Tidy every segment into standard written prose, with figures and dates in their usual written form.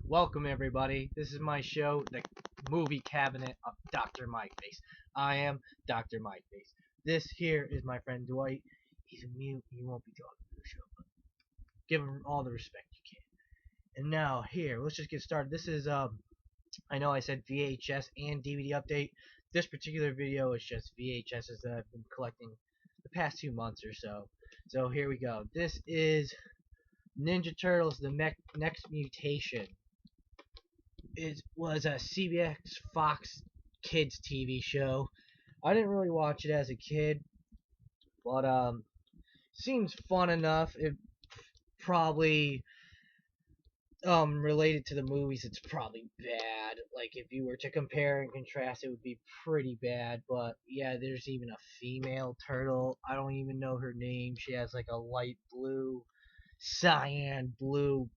Welcome everybody. This is my show, The Movie Cabinet of Dr. Myface. I am Dr. Myface. This here is my friend Dwight. He's a mute. He won't be talking to the show, but give him all the respect you can. And now here, let's just get started. This is I know I said VHS and DVD update. This particular video is just VHSs that I've been collecting the past 2 months or so. So here we go. This is Ninja Turtles: The Next Mutation. It was a CBS Fox Kids TV show. I didn't really watch it as a kid, but seems fun enough. It probably related to the movies, it's probably bad. Like if you were to compare and contrast, it would be pretty bad. But yeah, there's even a female turtle. I don't even know her name. She has like a light blue, cyan blue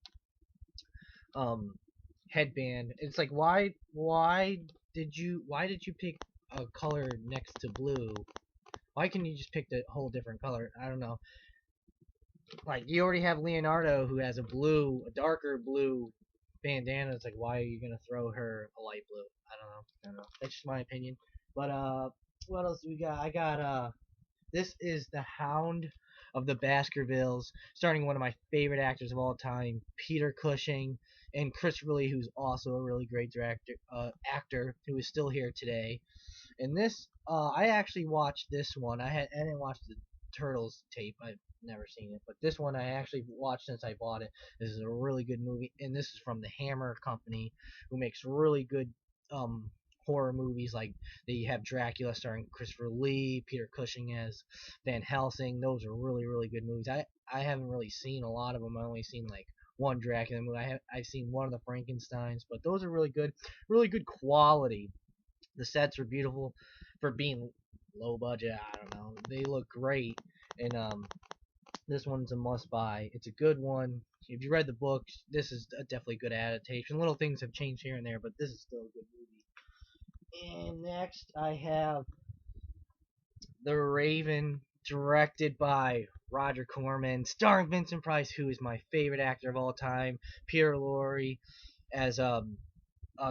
headband. It's like why did you pick a color next to blue? Why can't you just pick the whole different color? I don't know. Like you already have Leonardo who has a darker blue bandana. It's like why are you gonna throw her a light blue? I don't know. That's just my opinion. But what else do we got? I got this is the Hound of the Baskervilles, starring one of my favorite actors of all time, Peter Cushing, and Christopher Lee, who's also a really great actor who is still here today. And this, I actually watched this one. I didn't watch the Turtles tape. I've never seen it, but this one I actually watched since I bought it. This is a really good movie, and this is from the Hammer Company, who makes really good horror movies. Like they have Dracula starring Christopher Lee, Peter Cushing as Van Helsing. Those are really good movies. I haven't really seen a lot of them. I only seen like one Dracula movie. I've seen one of the Frankensteins, but those are really good quality. The sets are beautiful for being low budget. I don't know. They look great, and this one's a must buy. It's a good one. If you read the books, this is a definitely good adaptation. Little things have changed here and there, but this is still a good movie. And next, I have The Raven, directed by Roger Corman, starring Vincent Price, who is my favorite actor of all time. Peter Lorre as a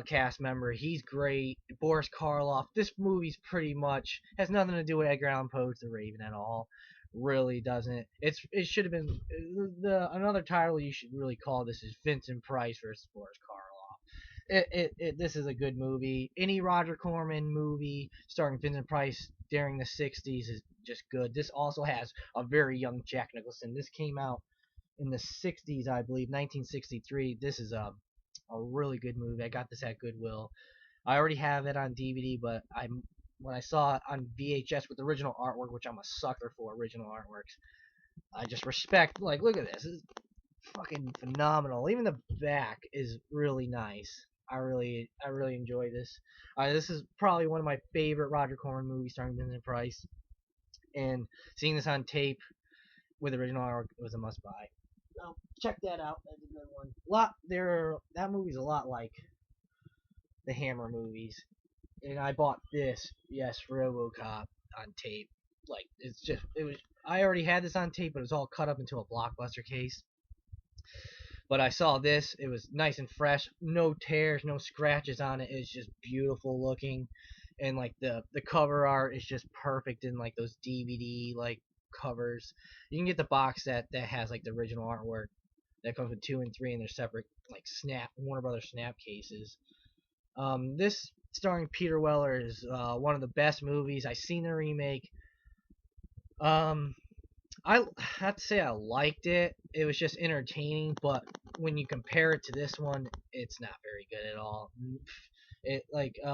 cast member. He's great. Boris Karloff. This movie's pretty much has nothing to do with Edgar Allan Poe's The Raven at all. Really doesn't. It should have been another title you should really call this is Vincent Price versus Boris Karloff. This is a good movie. Any Roger Corman movie starring Vincent Price during the 60s is just good. This also has a very young Jack Nicholson. This came out in the 60s, I believe, 1963. This is a really good movie. I got this at Goodwill. I already have it on DVD, but when I saw it on VHS with original artwork, which I'm a sucker for original artworks, I just respect. Like, look at this. This is fucking phenomenal. Even the back is really nice. I really enjoy this. This is probably one of my favorite Roger Corman movies starring Vincent Price, and seeing this on tape with original artwork was a must buy. So check that out. That's a good one. That movie's a lot like the Hammer movies. And I bought this, yes, Robocop on tape. Like I already had this on tape, but it was all cut up into a Blockbuster case. But I saw this, it was nice and fresh, no tears, no scratches on it. It's just beautiful looking, and like the cover art is just perfect in like those DVD like covers. You can get the box set that has like the original artwork that comes with 2 and 3, and they're separate like Warner Brothers Snap cases. This starring Peter Weller is one of the best movies. I've seen the remake. I have to say I liked it. It was just entertaining, but when you compare it to this one, it's not very good at all.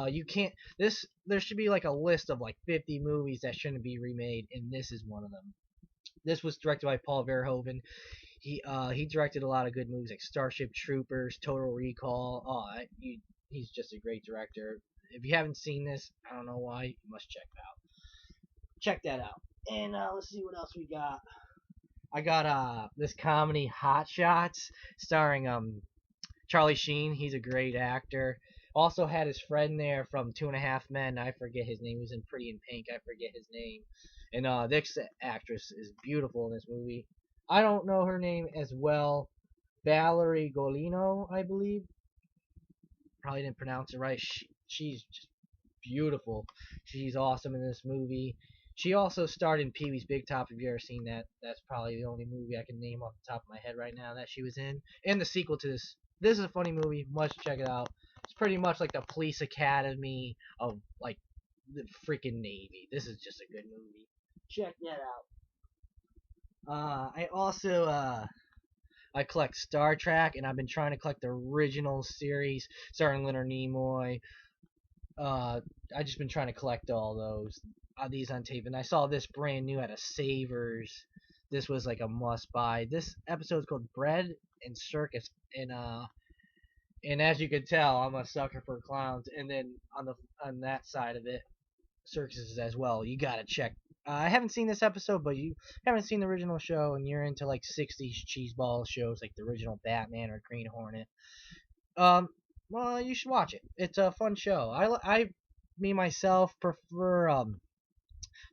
You can't. There should be like a list of like 50 movies that shouldn't be remade, and this is one of them. This was directed by Paul Verhoeven. He directed a lot of good movies like Starship Troopers, Total Recall. He's just a great director. If you haven't seen this, I don't know why. You must check it out. Check that out. And let's see what else we got. I got this comedy Hot Shots starring Charlie Sheen. He's a great actor. Also had his friend there from Two and a Half Men. I forget his name. He was in Pretty in Pink. I forget his name. And this actress is beautiful in this movie. I don't know her name as well. Valerie Golino, I believe. probably didn't pronounce it right. She's just beautiful. She's awesome in this movie. She also starred in Pee Wee's Big Top. If you ever seen that, that's probably the only movie I can name off the top of my head right now that she was in. And the sequel to this. This is a funny movie. Must check it out. It's pretty much like the police academy of like the freaking Navy. This is just a good movie. Check that out. I also I collect Star Trek, and I've been trying to collect the original series starring Leonard Nimoy. I just been trying to collect all those these on tape, and I saw this brand new at a Savers. This was like a must buy. This episode is called Bread and Circus, and as you can tell, I'm a sucker for clowns. And then on that side of it, circuses as well. You gotta check. I haven't seen this episode, but you haven't seen the original show, and you're into like '60s cheeseball shows like the original Batman or Green Hornet. Well, you should watch it. It's a fun show. Me myself prefer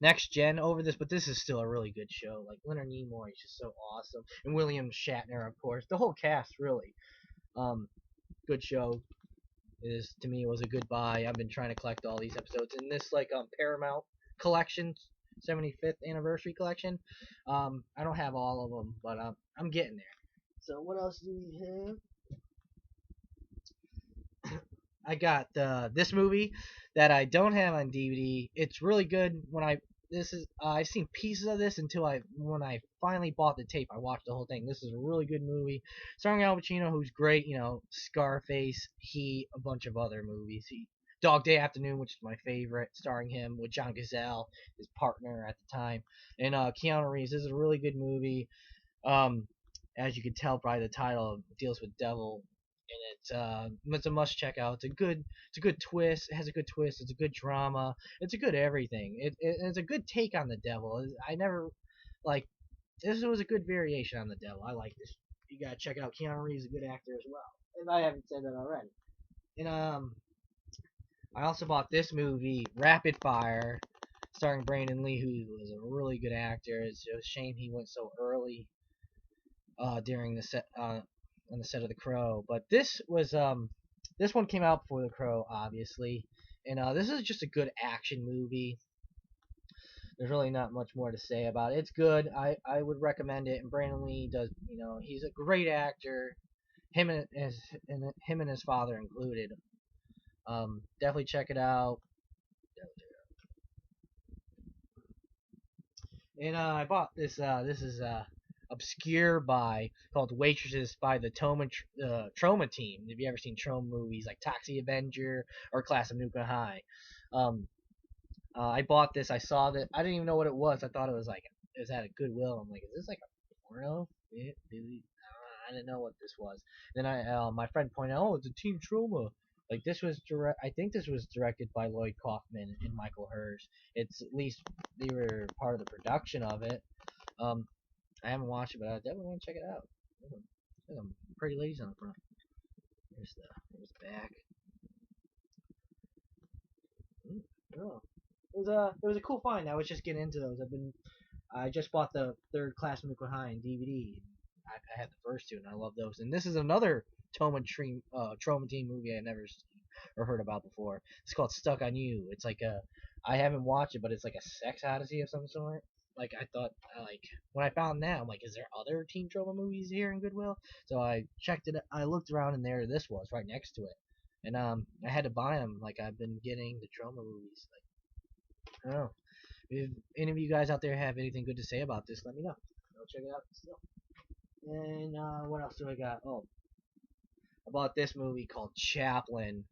Next Gen over this, but this is still a really good show. Like Leonard Nimoy is just so awesome, and William Shatner, of course. The whole cast, really. Good show. To me, it was a good buy. I've been trying to collect all these episodes in this like Paramount collection, 75th anniversary collection. I don't have all of them, but I'm getting there. So what else do we have? I got this movie that I don't have on DVD. It's really good. I've seen pieces of this when I finally bought the tape. I watched the whole thing. This is a really good movie, starring Al Pacino, who's great. You know, Scarface, a bunch of other movies. Dog Day Afternoon, which is my favorite, starring him with John Cazale, his partner at the time, and Keanu Reeves. This is a really good movie. As you can tell by the title, it deals with devil. And it's a must check out. It's a good twist. It has a good twist. It's a good drama. It's a good everything. It's a good take on the devil. I never like this was a good variation on the devil. I like this. You gotta check out Keanu Reeves, a good actor as well. If I haven't said that already. And I also bought this movie, Rapid Fire, starring Brandon Lee, who was a really good actor. It's a shame he went so early during the set. On the set of The Crow, but this one came out before The Crow, obviously, and this is just a good action movie. There's really not much more to say about it. It's good. I would recommend it, and Brandon Lee does. You know, he's a great actor. Him and his father included. Definitely check it out. And I bought this. This is obscure buy called Waitresses by the Trauma Team. Have you ever seen Trauma movies like Toxic Avenger or Class of Nuka High? I bought this. I saw that. I didn't even know what it was. I thought it was at a Goodwill. I'm like, is this like a porno? I didn't know what this was. Then my friend pointed out, oh, it's a Team Trauma. Like I think this was directed by Lloyd Kaufman and Michael Hirsch. It's at least they were part of the production of it. I haven't watched it, but I definitely want to check it out. There's some pretty ladies on the front. There's the back. Oh. It was a cool find. I was just getting into those. I just bought the Third Class Nuka High in DVD. I had the first two, and I love those. And this is another Trauma Team movie I never seen or heard about before. It's called Stuck on You. It's like I haven't watched it, but it's like a sex odyssey of some sort. Like I thought, when I found that, I'm like, is there other Teen Trauma movies here in Goodwill? So I checked it. I looked around, and there this was right next to it. And I had to buy them. Like I've been getting the Trauma movies. Like I don't know. If any of you guys out there have anything good to say about this, let me know. I'll check it out still. And what else do I got? Oh, I bought this movie called Chaplin,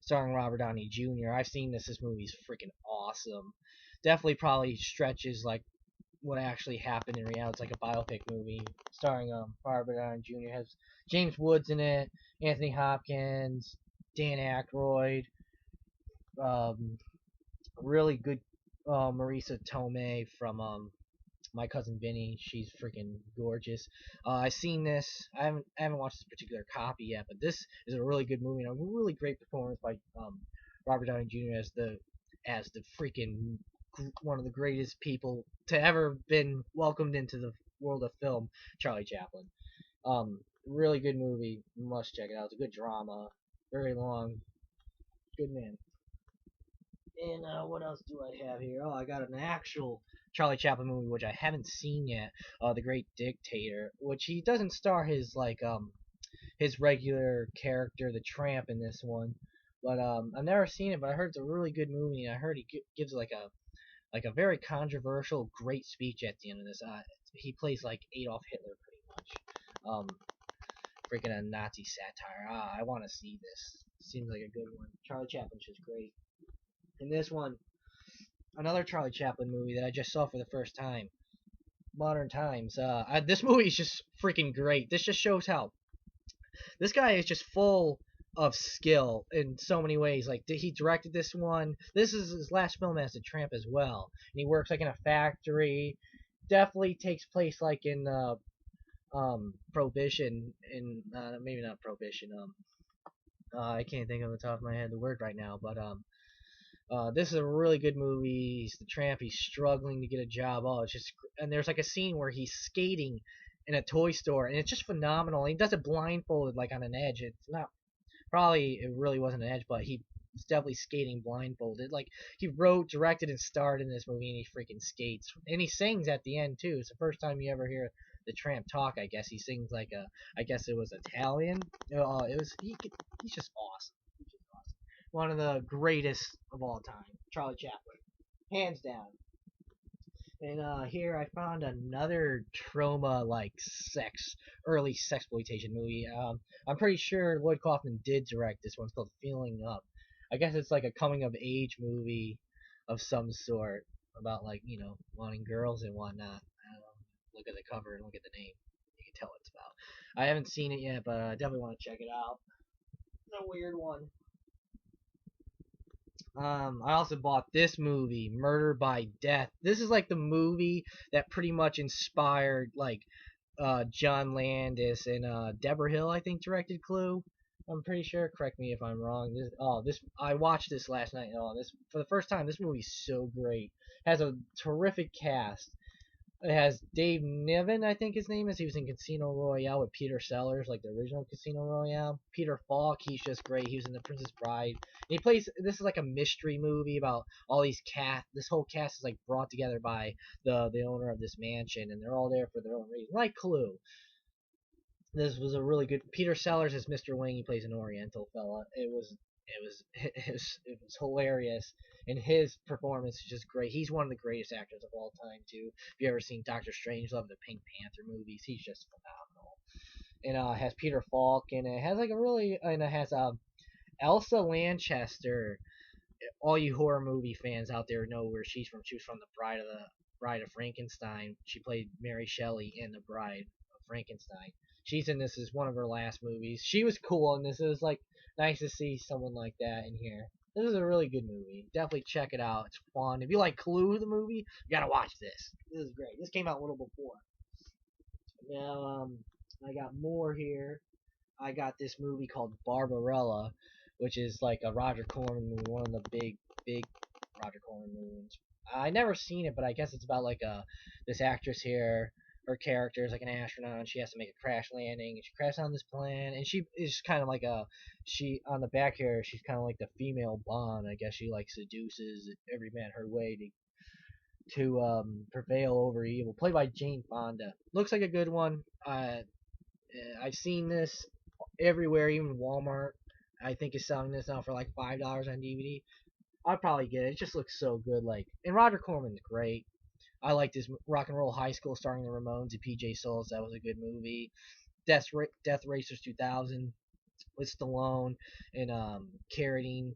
starring Robert Downey Jr. I've seen this. This movie's freaking awesome. Definitely probably stretches like what actually happened in reality. It's like a biopic movie starring Robert Downey Jr. It has James Woods in it, Anthony Hopkins, Dan Aykroyd, really good Marisa Tomei from My Cousin Vinny. She's freaking gorgeous. I've seen this. I haven't watched this particular copy yet, but this is a really good movie and a really great performance by Robert Downey Jr. as the freaking one of the greatest people to ever been welcomed into the world of film, Charlie Chaplin. Really good movie. You must check it out. It's a good drama. Very long. Good man. And what else do I have here? Oh, I got an actual Charlie Chaplin movie which I haven't seen yet. The Great Dictator, which he doesn't star his regular character, the tramp, in this one. But I've never seen it, but I heard it's a really good movie, and I heard he gives like a very controversial, great speech at the end of this. He plays like Adolf Hitler pretty much. Freaking a Nazi satire. I want to see this. Seems like a good one. Charlie Chaplin's just great. And this one, another Charlie Chaplin movie that I just saw for the first time. Modern Times. This movie is just freaking great. This just shows how this guy is just full of skill in so many ways. Like he directed this one. This is his last film as a tramp as well, and he works like in a factory. Definitely takes place like in Prohibition, in maybe not Prohibition. I can't think of the top of my head the word right now, but this is a really good movie. He's the tramp. He's struggling to get a job. Oh, it's just, and there's like a scene where he's skating in a toy store, and it's just phenomenal. He does it blindfolded, like on an edge. It's not probably it really wasn't an edge, but he was definitely skating blindfolded. Like he wrote, directed, and starred in this movie, and he freaking skates, and he sings at the end too. It's the first time you ever hear the tramp talk. I guess he sings like I guess it was Italian. It was he's just awesome. He's just awesome. One of the greatest of all time, Charlie Chaplin, hands down. And here I found another trauma like early sexploitation movie. I'm pretty sure Lloyd Kaufman did direct this one. It's called Feeling Up. I guess it's like a coming of age movie of some sort about like wanting girls and whatnot. I don't know. Look at the cover and look at the name. You can tell what it's about. I haven't seen it yet, but I definitely want to check it out. It's a weird one. I also bought this movie, Murder by Death. This is like the movie that pretty much inspired like John Landis and Deborah Hill, I think, directed Clue. I'm pretty sure. Correct me if I'm wrong. This I watched this last night. This for the first time. This movie's so great. Has a terrific cast. It has Dave Niven, I think his name is. He was in Casino Royale with Peter Sellers, like the original Casino Royale. Peter Falk, he's just great. He was in The Princess Bride. And he plays. This is like a mystery movie about all these cast. This whole cast is like brought together by the owner of this mansion, and they're all there for their own reason, like Clue. This was a really good. Peter Sellers is Mr. Wing. He plays an Oriental fella. It was hilarious, and his performance is just great. He's one of the greatest actors of all time too. If you ever seen Doctor Strangelove, the Pink Panther movies, he's just phenomenal. And it has Peter Falk, and it has like a really, and it has Elsa Lanchester. All you horror movie fans out there know where she's from. She was from the Bride of Frankenstein. She played Mary Shelley in The Bride of Frankenstein. She's in this as one of her last movies. She was cool in this. It was like nice to see someone like that in here. This is a really good movie. Definitely check it out. It's fun. If you like Clue, the movie, you gotta watch this. This is great. This came out a little before. Now, I got more here. I got this movie called Barbarella, which is like a Roger Corman movie, one of the big Roger Corman movies. I never seen it, but I guess it's about like this actress here. Her character is like an astronaut, and she has to make a crash landing, and she crashes on this planet, and she is kind of like she on the back here, she's kind of like the female Bond. I guess she like seduces every man her way to prevail over evil. Played by Jane Fonda. Looks like a good one. I've seen this everywhere, even Walmart. I think is selling this now for like $5 on DVD. I'd probably get it. It just looks so good. Like, and Roger Corman's great. I like this Rock and Roll High School starring the Ramones and PJ Souls. That was a good movie. Death Racers 2000 with Stallone and Carradine.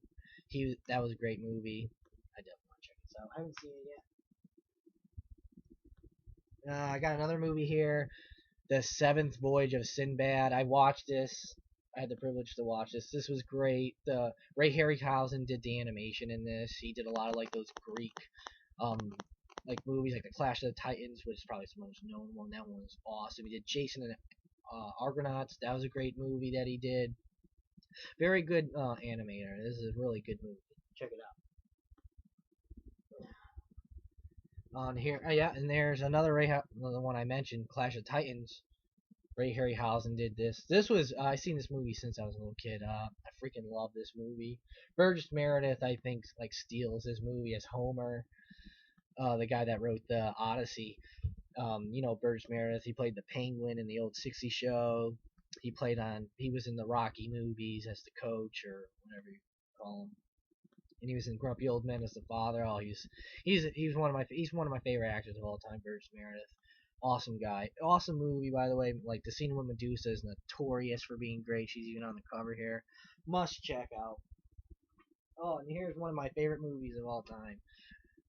That was a great movie. I definitely want to check this out. I haven't seen it yet. I got another movie here, The Seventh Voyage of Sinbad. I watched this. I had the privilege to watch this. This was great. Ray Harryhausen did the animation in this. He did a lot of like those Greek like movies like the Clash of the Titans, which is probably the most known one. That one was awesome. He did Jason and Argonauts. That was a great movie that he did. Very good animator. This is a really good movie. Check it out. On here, yeah, and there's another the one I mentioned, Clash of Titans. Ray Harryhausen did this. This was I've seen this movie since I was a little kid. I freaking love this movie. Burgess Meredith, I think, like steals this movie as Homer, the guy that wrote the Odyssey. Burgess Meredith. He played the Penguin in the old '60s show. He was in the Rocky movies as the coach or whatever you call him. And he was in Grumpy Old Men as the father. Oh, he's one of my favorite actors of all time, Burgess Meredith. Awesome guy. Awesome movie, by the way. Like, the scene with Medusa is notorious for being great. She's even on the cover here. Must check out. Oh, and here's one of my favorite movies of all time.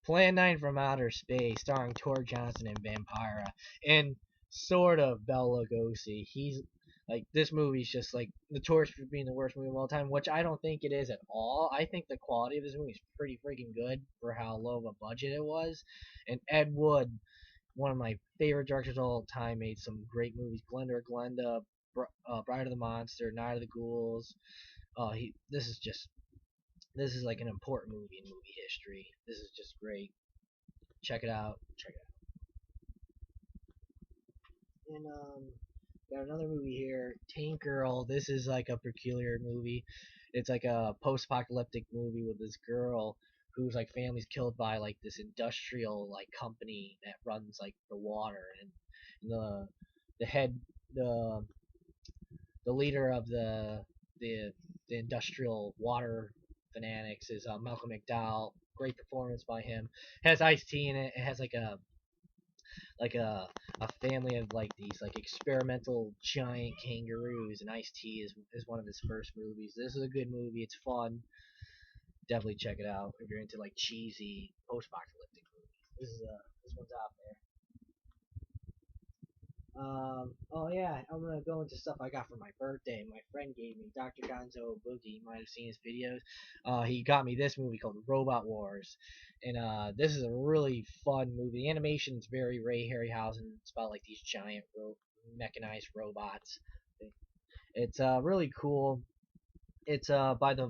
Plan 9 from Outer Space, starring Tor Johnson and Vampira. And sort of Bela Lugosi. He's like, this movie's just like notorious for being the worst movie of all time, which I don't think it is at all. I think the quality of this movie is pretty freaking good for how low of a budget it was. And Ed Wood, one of my favorite directors of all time, made some great movies. Glenda or Glenda, Bride of the Monster, Night of the Ghouls. This is like an important movie in movie history. This is just great. Check it out. Check it out. And got another movie here, Tank Girl. This is like a peculiar movie. It's like a post-apocalyptic movie with this girl whose like family's killed by like this industrial like company that runs like the water, and the head the leader of the industrial water fanatics is Malcolm McDowell. Great performance by him. It has Ice-T in it. It has like a family of like these like experimental giant kangaroos, and Ice-T is one of his first movies. This is a good movie. It's fun. Definitely check it out if you're into like cheesy post-apocalyptic movies. This one's out there. Oh yeah, I'm gonna go into stuff I got for my birthday. My friend gave me Dr. Gonzo Boogie. You might have seen his videos. He got me this movie called Robot Wars, and this is a really fun movie. The animation is very Ray Harryhausen. It's about like these giant mechanized robots. It's really cool. It's by the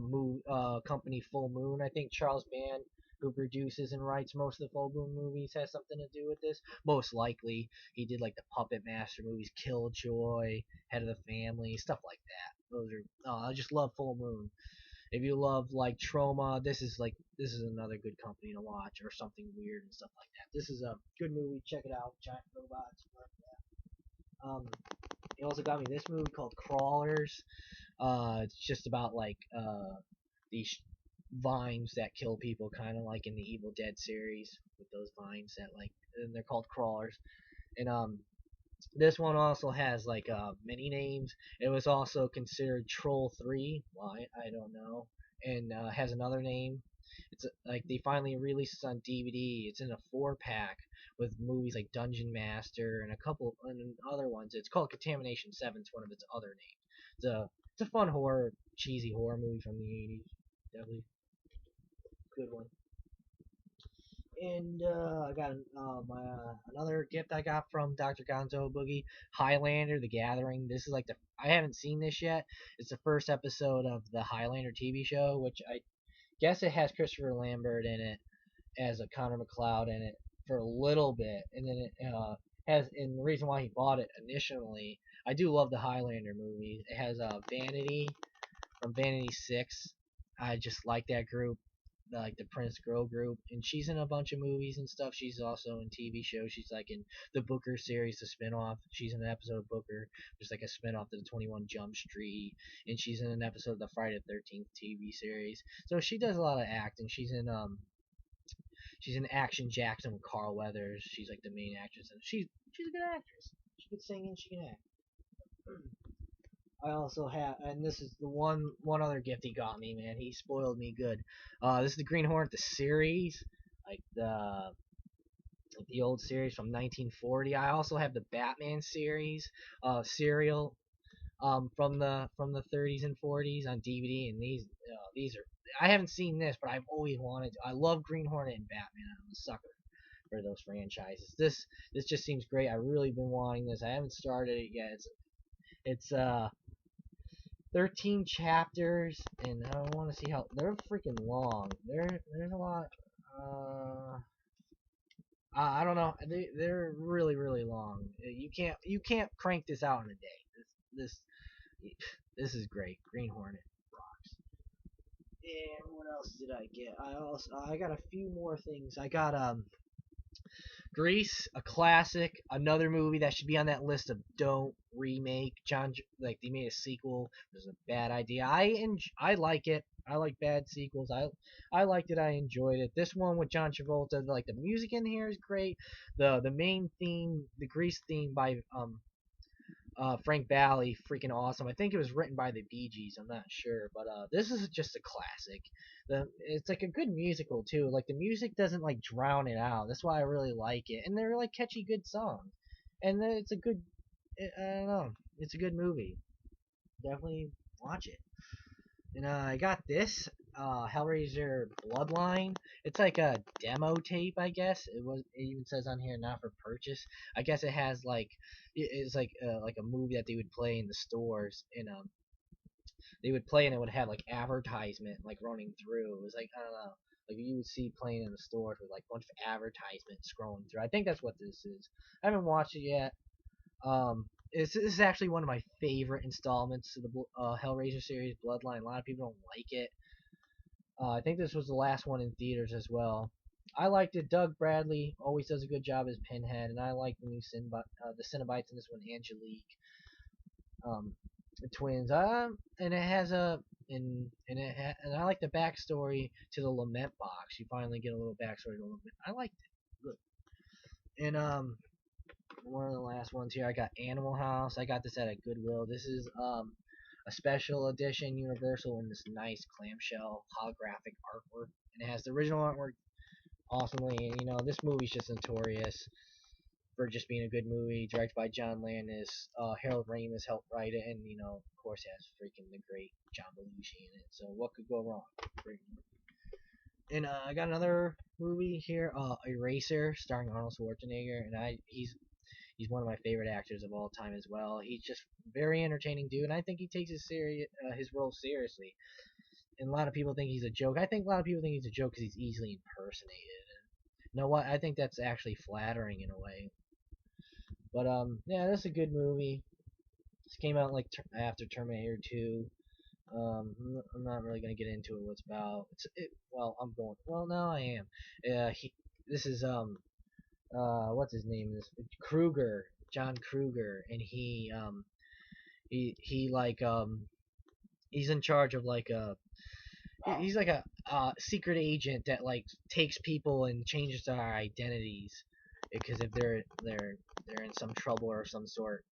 company Full Moon. I think Charles Band, who produces and writes most of the Full Moon movies, has something to do with this. Most likely, he did like the Puppet Master movies, Killjoy, Head of the Family, stuff like that. Those are I just love Full Moon. If you love like Trauma, this is another good company to watch, or something weird and stuff like that. This is a good movie. Check it out. Giant robots. He also got me this movie called Crawlers. It's just about like these vines that kill people, kind of like in the Evil Dead series with those vines that like, and they're called crawlers. And this one also has like many names. It was also considered Troll 3. Why? I don't know. And has another name. It's like they finally released this on DVD. It's in a 4-pack with movies like Dungeon Master and a couple and other ones. It's called Contamination 7. It's one of its other names. It's a fun cheesy horror movie from the 80s. Definitely good one. And I got another gift I got from Dr. Gonzo Boogie, Highlander: The Gathering. This is like I haven't seen this yet. It's the first episode of the Highlander TV show, which I guess it has Christopher Lambert in it as a Connor McLeod in it for a little bit, and then it has. And the reason why he bought it initially, I do love the Highlander movies. It has Vanity from Vanity 6. I just like that group, like the Prince Girl group, and she's in a bunch of movies and stuff. She's also in TV shows. She's like in the Booker series, the spinoff. She's in an episode of Booker, just like a spinoff to the 21 Jump Street, and she's in an episode of the Friday the 13th TV series. So she does a lot of acting. She's in Action Jackson with Carl Weathers. She's like the main actress, and she's a good actress. She can sing and she can act. I also have, and this is the one other gift he got me, man. He spoiled me good. This is the Green Hornet, the series, like the old series from 1940. I also have the Batman series, serial, from the 30s and 40s on DVD, and these are. I haven't seen this, but I've always wanted to. I love Green Hornet and Batman. I'm a sucker for those franchises. This just seems great. I've really been wanting this. I haven't started it yet. It's 13 chapters, and I want to see how they're freaking long. There's a lot. I don't know. They're really really long. You can't crank this out in a day. This this is great. Green Hornet rocks. And what else did I get? I got a few more things. I got Grease, a classic, another movie that should be on that list of don't remake. Like they made a sequel, it was a bad idea. I like it. I like bad sequels. I liked it. I enjoyed it. This one with John Travolta, like the music in here is great. The main theme, the Grease theme by Frank Valli, freaking awesome. I think it was written by the Bee Gees. I'm not sure, but this is just a classic. It's like a good musical too. Like the music doesn't like drown it out. That's why I really like it, and they're like catchy, good songs. And then it's a good. I don't know. It's a good movie. Definitely watch it. And I got this Hellraiser Bloodline. It's like a demo tape, I guess. It even says on here not for purchase. I guess it has it's like a movie that they would play in the stores, and they would play and it would have like advertisement like running through. It was like I don't know, like you would see playing in the stores with like a bunch of advertisements scrolling through. I think that's what this is. I haven't watched it yet. This is actually one of my favorite installments to the Hellraiser series, Bloodline. A lot of people don't like it. I think this was the last one in theaters as well. I liked it. Doug Bradley always does a good job as Pinhead, and I like the new the Cenobites in this one, Angelique, the twins. And it has and I like the backstory to the Lament box. You finally get a little backstory to Lament. I liked it. Good. And one of the last ones here, I got Animal House. I got this at a Goodwill. This is a special edition Universal in this nice clamshell holographic artwork, and it has the original artwork awesomely. And this movie's just notorious for just being a good movie, directed by John Landis. Harold Ramis helped write it, and of course, it has freaking the great John Belushi in it. So what could go wrong? Great movie. And I got another movie here, Eraser, starring Arnold Schwarzenegger, and he's one of my favorite actors of all time as well. He's just very entertaining dude, and I think he takes his role seriously. And a lot of people think he's a joke. I think a lot of people think he's a joke because he's easily impersonated. And you know what? I think that's actually flattering in a way. But yeah, this is a good movie. This came out like after Terminator 2. I'm not really gonna get into it. What it's about? Well, I'm going. Well, no, I am. This is what's his name? This Kruger, John Kruger, and he like he's in charge of like he's like a secret agent that like takes people and changes their identities because if they're in some trouble or some sort.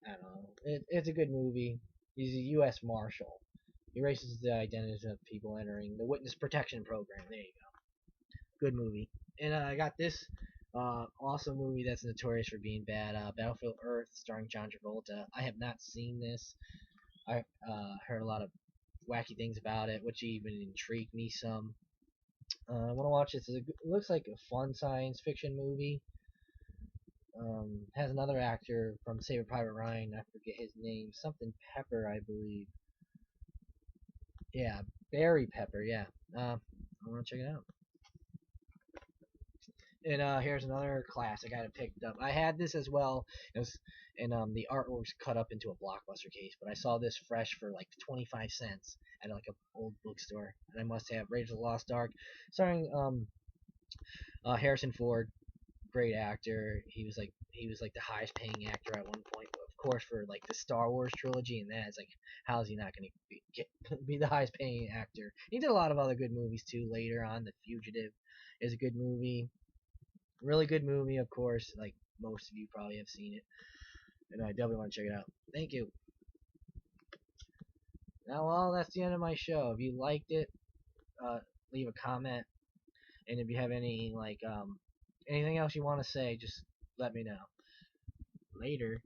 I don't know. It's a good movie. He's a U.S. Marshal. He erases the identities of people entering the Witness Protection Program. There you go. Good movie. And I got this awesome movie that's notorious for being bad. Battlefield Earth, starring John Travolta. I have not seen this. I heard a lot of wacky things about it, which even intrigued me some. I want to watch this. It looks like a fun science fiction movie. Has another actor from Saving Private Ryan. I forget his name. Something Pepper, I believe. Yeah, Barry Pepper. Yeah. I want to check it out. And here's another classic I picked up. I had this as well. It was, and the artwork's cut up into a Blockbuster case, but I saw this fresh for like 25 cents at like an old bookstore, and I must have Raiders of the Lost Ark, starring Harrison Ford, great actor. He was like the highest paying actor at one point, of course, for like the Star Wars trilogy, and that is like, how is he not going to be the highest paying actor? He did a lot of other good movies too later on. The Fugitive is a good movie. Really good movie, of course. Like most of you probably have seen it, and I definitely want to check it out. Thank you. Now, well, that's the end of my show. If you liked it, leave a comment, and if you have any like anything else you want to say, just let me know. Later.